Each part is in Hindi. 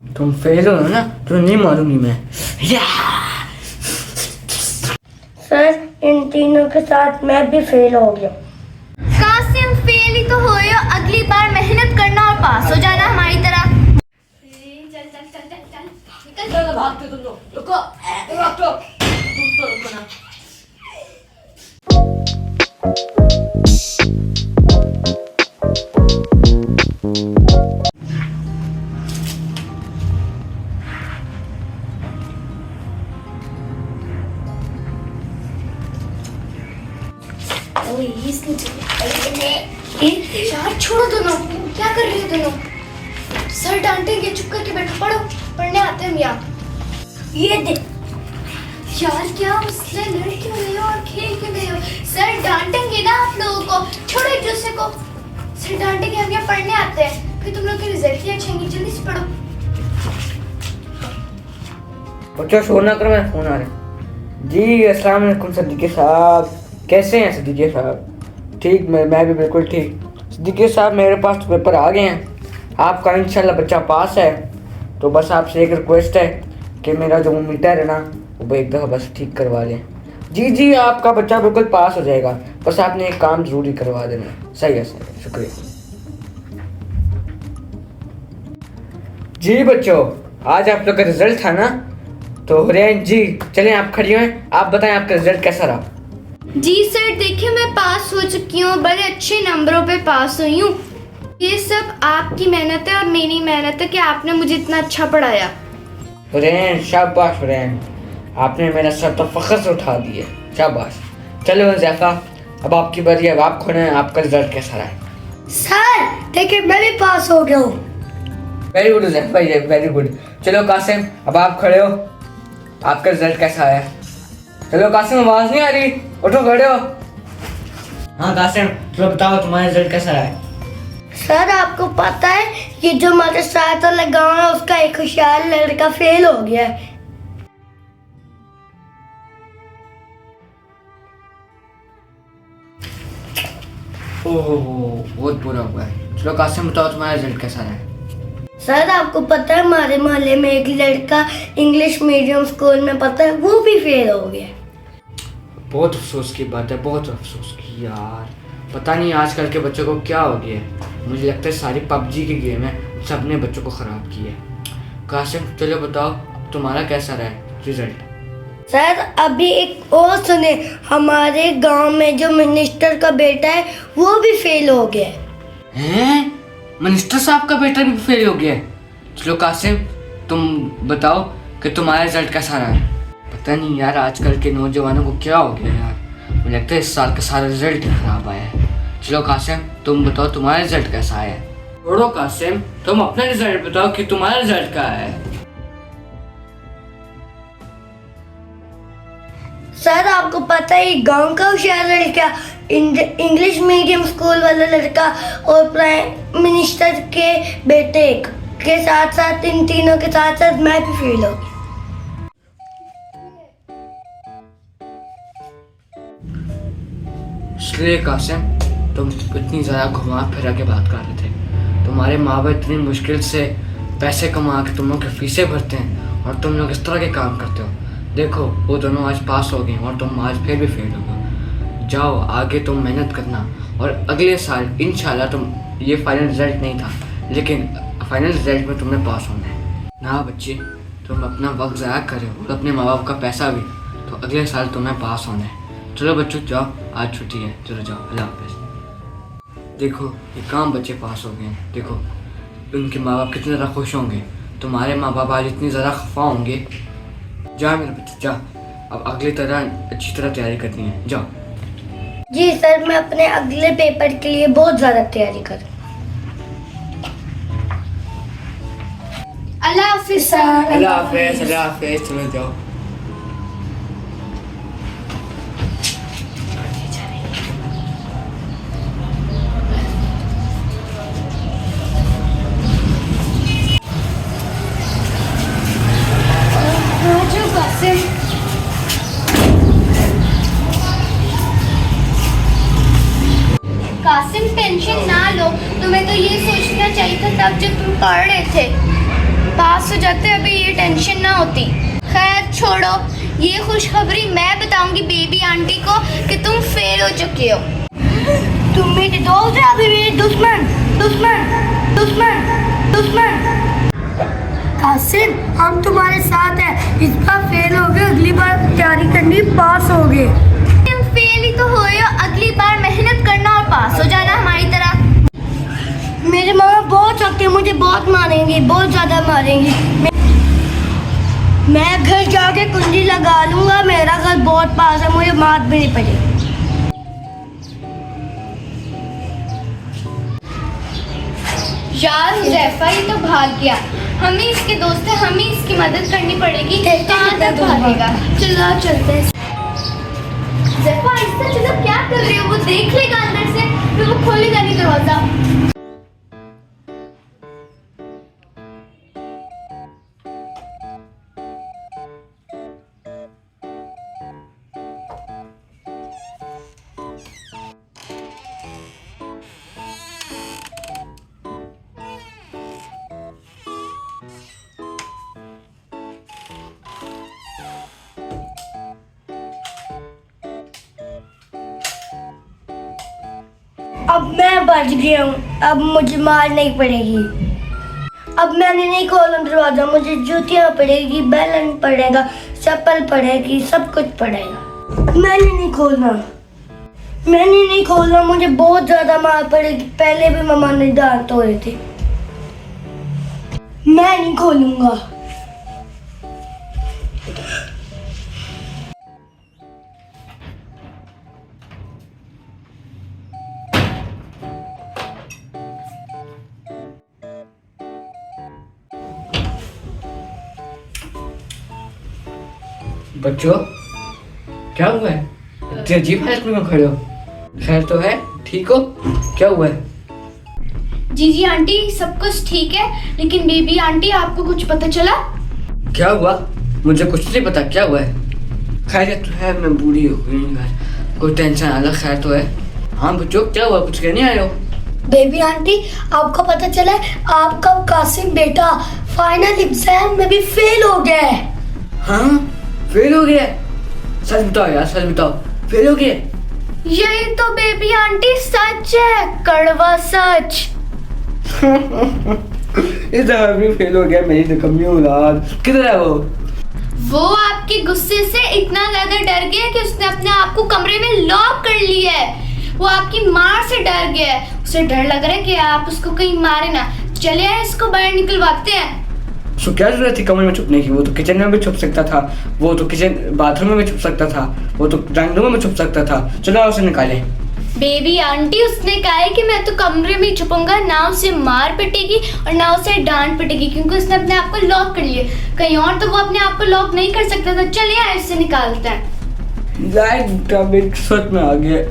तुम फेल हो ना तो नहीं मारूंगी मैं। सर इन तीनों के साथ मैं भी फेल हो गया। कासिम फेल ही तो हो, अगली बार मेहनत करना और पास हो जाना हमारी तरह। चल चल चल चल चल निकल। भागते तुम लोग, रुको रुको, तुम तो रुको ना। यार छोड़ो दोनों, क्या कर रहे हो दोनों? सर डांटेंगे, चुप करके बैठो, पढ़ो, पढ़ने आते हैं हम। ये देख यार, क्या उससे लड़ क्यों रहे हो और खेल क्यों रहे हो? सर डांटेंगे ना आप लोगों को, छोड़ो एक दूसरे को। सर डांटेंगे, हम यहाँ पढ़ने आते हैं, फिर तुम लोग के रिजल्ट ही अच्छे होंगे। जल्दी से पढ़ो। बच्चों शोर ना करो, मेरा फोन आ रहा है। जी अस्सलाम वालेकुम सिद्दीकी साहब, कैसे हैं सिद्दीकी साहब? ठीक, मैं भी बिल्कुल ठीक। सिद्दीकी साहब मेरे पास तो पेपर आ गए हैं, आपका इंशाल्लाह बच्चा पास है। तो बस आपसे एक रिक्वेस्ट है कि मेरा जो मीटर है ना वो एक दफ़ा बस ठीक करवा लें। जी जी आपका बच्चा बिल्कुल पास हो जाएगा, बस आपने एक काम ज़रूरी करवा देना है। सही है सर, शुक्रिया। जी बच्चों, आज आप लोग का रिजल्ट था ना, तो हुरैन जी चलें आप खड़ी हैं, आप बताएं आपका रिजल्ट कैसा रहा? जी सर देखिए, मैं पास हो चुकी हूँ, बड़े अच्छे नंबरों पे पास हुई हूँ। ये सब आपकी मेहनत है और मेरी मेहनत है कि आपने मुझे इतना अच्छा पढ़ाया। हुरैन शाबाश हुरैन, आपने मेरा सर तो फख्र से उठा दिया, शाबाश। चलो हुज़ैफा, अब आपकी बारी है, अब आप खोलें आपका रिजल्ट कैसा रहा है? सर देखिए मैं भी पास हो गया हूँ। वेरी गुड हुज़ैफा, ये वेरी गुड। चलो कासिम अब आप खड़े हो, आपका रिजल्ट कैसा आया? चलो कासिम, आवाज़ नहीं आ रही, उठो खड़े हो। हाँ कासिम चलो बताओ तुम्हारा रिजल्ट कैसा रहा है? सर आपको पता है ये जो हमारे साथ वाला गाँव है उसका एक होशियार लड़का फेल हो गया है। ओहो बहुत बुरा हुआ है। चलो कासिम बताओ तुम्हारा रिजल्ट कैसा रहा है? सर आपको पता है हमारे मोहल्ले में एक लड़का इंग्लिश मीडियम स्कूल में पता है वो भी फेल हो गया। बहुत अफसोस की बात है, बहुत अफसोस की यार। पता नहीं आजकल के बच्चों को क्या हो गया है, मुझे लगता है सारी पबजी की गेम है, सबने बच्चों को ख़राब किया है। कासिम चलो बताओ तुम्हारा कैसा रहा है रिजल्ट? सर अभी एक और सुने, हमारे गांव में जो मिनिस्टर का बेटा है वो भी फेल हो गया हैं? मिनिस्टर साहब का बेटा भी फेल हो गया है? चलो कासिम तुम बताओ कि तुम्हारा रिजल्ट कैसा रहा है? पता नहीं यार आजकल के नौजवानों को क्या हो गया यार, मुझे लगता है इस साल का सारा रिजल्ट खराब आया है। चलो कासिम तुम बताओ तुम्हारा रिजल्ट कैसा आया है? छोड़ो कासिम, तुम अपना रिजल्ट बताओ कि तुम्हारा रिजल्ट क्या है? सर आपको पता है गांव का होशियार लड़का, इंग्लिश मीडियम स्कूल वाला लड़का और प्राइम मिनिस्टर के बेटे के साथ साथ इन तीनों के साथ साथ मैं भी फेल हो गई। इसलिए कासिम तुम इतनी ज़्यादा घुमा फिरा के बात कर रहे थे, तुम्हारे माँ बाप इतनी मुश्किल से पैसे कमा के तुम लोग की फीसें भरते हैं और तुम लोग इस तरह के काम करते हो। देखो वो दोनों आज पास हो गए और तुम आज फिर भी फेल हो गए। जाओ आगे तुम मेहनत करना और अगले साल इंशाल्लाह तुम, ये फाइनल रिजल्ट नहीं था लेकिन फाइनल रिजल्ट में तुमने पास होना है ना बच्चे। तुम अपना वक्त ज़ाया कर रहे हो और अपने माँ बाप का पैसा भी, तो अगले साल तुम्हें पास होना है। चलो बच्चों जाओ, आज छुट्टी है, चलो जाओ, अल्लाह हाफ़िज़। देखो ये काम बच्चे पास हो गए हैं, देखो उनके माँ बाप कितने ज़्यादा खुश होंगे, तुम्हारे माँ बाप आज इतनी ज़्यादा खफा होंगे। जा मेरे बच्चे जा, अब अगली तरह अच्छी तरह तैयारी करनी है, जाओ। जी सर मैं अपने अगले पेपर के लिए बहुत ज़्यादा तैयारी करूँ। अल्लाह हाफिज़ सर। अल्लाह हाफ़िज़, अल्लाह हाफ़िज़, चलो जाओ। कासिम टेंशन ना लो, तुम्हें तो ये सोचना चाहिए था तब जब तुम पढ़ रहे थे। पास हो जाते अभी ये टेंशन ना होती। खैर छोड़ो, ये खुशखबरी मैं बताऊंगी बेबी आंटी को कि तुम फेल हो चुके हो। तुम मेरे दोस्त है, अभी मेरे दुश्मन दुश्मन दुश्मन दुश्मन। कासिम, हम तुम्हारे साथ हैं। इस बार फेल हो गए, अगली बार तैयारी करनी, पास हो गए। तुम फेल ही तो हो, अगली बार मेहनत करना और पास हो जाना हमारी तरह। मेरे मामा बहुत सख्त है, मुझे बहुत मारेंगे, बहुत ज़्यादा मारेंगे। मैं घर जाके कुंडी लगा लूंगा, मेरा घर बहुत पास है, मुझे मार भी नहीं पड़ेगी। यार हुज़ैफा ये तो भाग गया, हम ही इसके दोस्त हैं, हमें इसकी मदद करनी पड़ेगी। कहाँ तक भागेगा? चलो चलते हैं। हुज़ैफा ऐसा चलो, क्या कर रहे हो? वो देख लेगा अंदर से, फिर वो खोलेगा नहीं दरवाजा। अब मैं बच गया हूँ, अब मुझे मार नहीं पड़ेगी। अब मैंने नहीं खोला दरवाजा, मुझे जूतियाँ पड़ेगी, बैलन पड़ेगा, चप्पल पड़ेगी, सब कुछ पड़ेगा। मैंने नहीं खोलना, मुझे बहुत ज्यादा मार पड़ेगी। पहले भी मम्मा ने डांट तोड़े थे। मैं नहीं खोलूंगा। बच्चों, क्या हुआ है? इतनी अजीब हालत में खड़े हो? खैर तो है? ठीक हो? क्या हुआ है? जी आंटी, सब कुछ ठीक है, लेकिन बेबी आंटी आपको कुछ पता चला? क्या हुआ? मुझे कुछ नहीं पता, क्या हुआ है? खैर तो है, मैं बूढ़ी हो गई हूँ, कोई टेंशन अलग। खैर तो है। हाँ बच्चों, क्या हुआ? कुछ कहने आए हो? बेबी आंटी, आपको पता चला है आपका कासिम बेटा फाइनल एग्जाम में भी फेल हो गया है। हाँ, फेल हो गया? सच बताओ यार, सच बताओ, फेल हो गया? यही तो बेबी आंटी सच है, कड़वा सच। इस दफा भी फेल हो गया, मेरी निकम्मी औलाद। किधर है वो? वो आपके गुस्से से इतना ज्यादा डर गया कि उसने अपने आप को कमरे में लॉक कर लिया है। वो आपकी मार से डर गया है, उसे डर लग रहा है कि आप उसको कहीं मारे ना। चले आए, इसको बाहर निकलवाते हैं। उसको क्या जरूरत थी कमरे में छुपने की? वो तो किचन में भी छुप सकता था, वो तो किचन बाथरूम में भी छुप सकता था, वो तो ड्राइंग रूम में छुप सकता था। चलो उसे निकाले। बेबी आंटी, उसने कहा है कि मैं तो कमरे में छुपूंगा, ना उसे मार पिटेगी और ना उसे डांट पिटेगी, क्योंकि उसने अपने आप को लॉक कर लिया। कहीं और तो वो अपने आप को लॉक नहीं कर सकता था। चलिए आए, इससे निकालते हैं। लाइट सच में आ गया।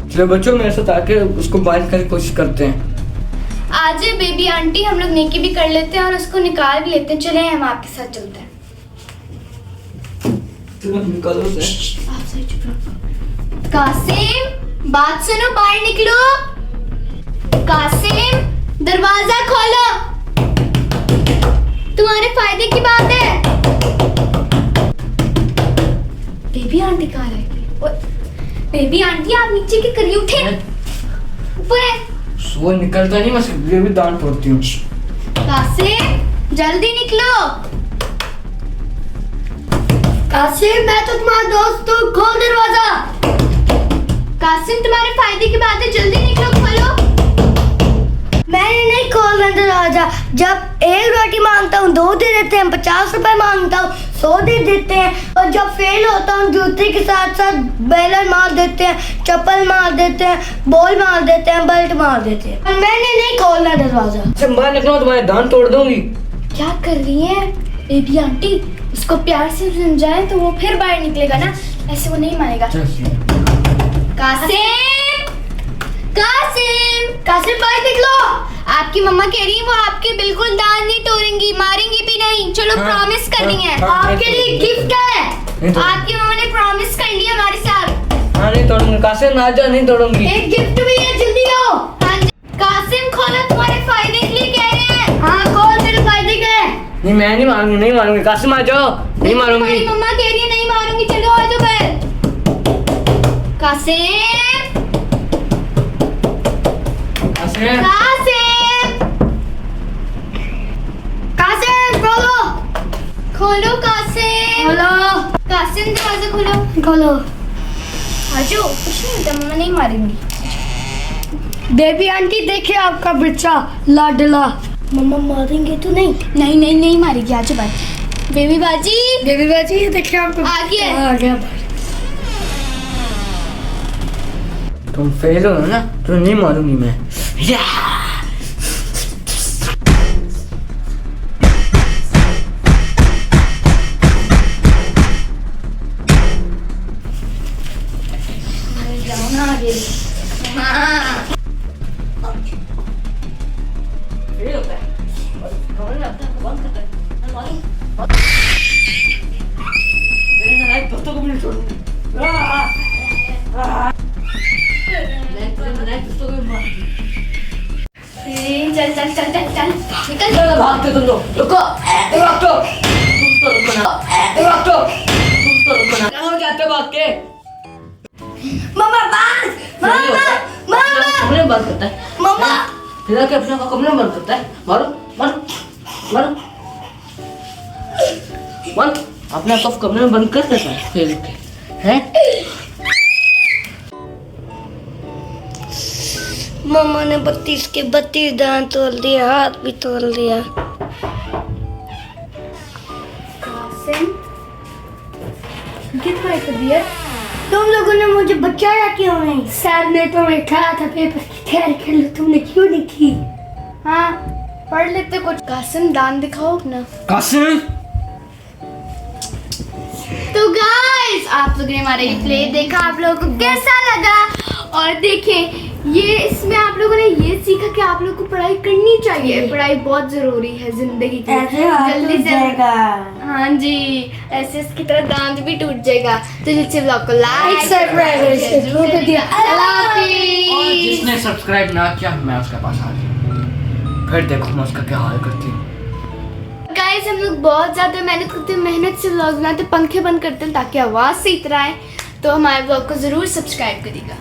चलो बच्चों, मेरे साथ आके उसको बाहर करने की कोशिश करते हैं। आज बेबी आंटी, हम लोग नेकी भी कर लेते हैं और उसको निकाल भी लेते हैं। चले हम आपके साथ चलते हैं। चलो निकालो उसे। आप सही चुप रहो। कासिम, बात सुनो, बाहर निकलो। कासिम, दरवाजा खोलो, तुम्हारे फायदे की बात है। बेबी आंटी कहाँ रह गई? बेबी आंटी, आप नीचे के करिए, उठे, ऊपर है। वो निकलता नहीं, मैं सिर्फ भी दांत तोड़ती हूँ। कासिम, जल्दी निकलो। कासिम, मैं तो तुम्हारा दोस्त हूँ, खोल दरवाजा। कासिम, तुम्हारे फायदे की बात है, जल्दी निकलो, खोलो। मैंने नहीं खोलना दरवाजा। जब एक रोटी मांगता हूँ 2 दे देते हैं, 50 रुपए मांगता हूँ 100 दे देते हैं, और जब फेल होता हूँ जूते के साथ साथ बैलन मार देते हैं, चप्पल मार देते हैं, बॉल मार देते हैं, बेल्ट मार देते हैं। और मैंने नहीं खोलना दरवाजा। जब बाहर निकलो तुम्हारे दांत तोड़ दूंगी। क्या कर रही है बेबी आंटी? उसको प्यार से समझाएं तो वो फिर बाहर निकलेगा ना, ऐसे वो नहीं मानेगा। कासिम, कासिम, कासिम, बाहर निकलो। आपकी मम्मा कह रही है वो आपके बिल्कुल दांत नहीं तोड़ेंगी, मारेंगी भी नहीं। चलो, प्रॉमिस कर रही है। आपके लिए गिफ्ट है। आपकी मम्मा ने प्रॉमिस कर लिया हमारे साथ। हाँ, नहीं तोड़ूंगी कासिम, आज नहीं तोड़ूंगी। एक गिफ्ट भी है, जल्दी आओ। हाँ जी। कासिम, खोलो, तुम्हारे फायदे के लिए कह रहे हैं। हाँ, खोल, मेरे फायदे नहीं मैं नहीं मारूंगी, नहीं मारूंगी। कासिम आ जाओ। नहीं मारूंगी। तुम्हारी मम्मा कह रही है नहीं मारूंगी, चलो आ जाओ बाहर। कासिम, कासिम, कासिम, कासिम खोलो, खोलो कासिम, हेलो कासिम दरवाजा खोलो, खोलो। आ जाओ। कुछ नहीं होता, मम्मा नहीं मारेंगी। बेबी आंटी देखिए आपका बच्चा लाडला। मम्मा मारेंगे तो नहीं? नहीं नहीं नहीं मारेगी, आ जाओ बाहर। बेबी बाजी, बेबी बाजी ये देखिए आपको आ गया। आ गया। तुम फेल हो ना तो नहीं मारूंगी मैं। जाओ ना आगे। हाँ। फेल होता है और कमरे में अपने आप को बंद करता है। मैं मारूं। मेरे नालायक दोस्तों को भी नहीं छोड़ूंगी। मैं तुझे नालायक दोस्तों को भी मारूंगी। चल चल चल चल चल निकल। चलो भागते तुम लोग। रुको, रुको, तुम तो रुको ना। रुको, तुम तो रुको ना। कहाँ जाते हो भाग के? मम्मा बस मम्मा मम्मा कमरे में बंद करता है। मम्मा फिर आके अपने आप को कमरे में बंद करता है। मारो, मारो, मारो, मारो। अपने आप को कमरे में बंद कर देता है फेल के, हैं? मम्मा ने 32 के 32 दांत तोड़ दिया, हाथ भी तोड़ दिया। Qasim, get my career. तुम लोगों ने मुझे बचाया क्यों नहीं? सर ने तुम्हें कहा था पेपर की तैयारी कर लो, तुमने क्यों नहीं की? हाँ, पढ़ लेते कुछ। कासिम दान दिखाओ अपना। कासिम, तो गाइस आप लोगों ने हमारा ये प्ले देखा, आप लोगों को कैसा लगा? और देखें ये इसमें आप लोगों ने ये सीखा कि आप लोगों को पढ़ाई करनी चाहिए। पढ़ाई बहुत जरूरी है जिंदगी की। जल्दी से हाँ जी, ऐसे इसकी तरह दांत भी टूट जाएगा। तो जल्दी ब्लॉग को लाइक सब्सक्राइब जरूर कर दिया। और जिसने सब्सक्राइब ना किया मैं उसके पास आ गया। फिर देखो मैं उसका क्या हाल करती हूँ। गाइस हम लोग बहुत ज्यादा मेहनत करते हैं, मेहनत से व्लॉग बनाते, पंखे बंद करते हैं ताकि आवाज सही तरह आए। तो हमारे ब्लॉग को जरूर सब्सक्राइब करिएगा।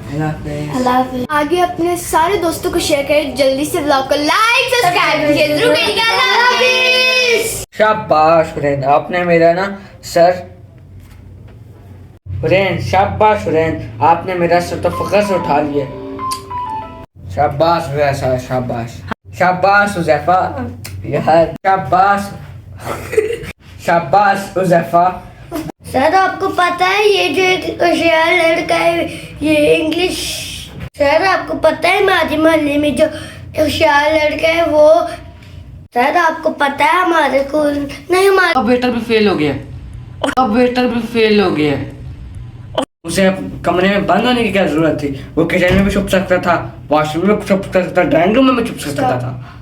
अल्लाह हाफिज़। आगे अपने सारे दोस्तों को शेयर करें। जल्दी से ब्लॉग को लाइक सब्सक्राइब कीजिए जरूर करिएगा। अल्लाह हाफिज़। शाबाश हुरैन, आपने मेरा ना सर हुरैन, शाबाश हुरैन, आपने मेरा सर तो फख्र से उठा लिया। शाबाश हुरैन, शाबाश, शाबाश हुज़ैफा यार, शाबाश, शाबाश हुज़ैफा। सर आपको पता है ये जो एक होशियार लड़का है ये इंग्लिश। सर आपको पता है हमारे मोहल्ले में जो होशियार लड़का है वो। सर आपको पता है हमारे स्कूल नहीं हमारे अब वेटर भी फेल हो गया। अब वेटर भी फेल हो गया। उसे अब कमरे में बंद होने की क्या जरूरत थी? वो किचन में भी छुप सकता था, वॉशरूम में छुप सकता था, ड्राइंग रूम में भी छुप सकता था।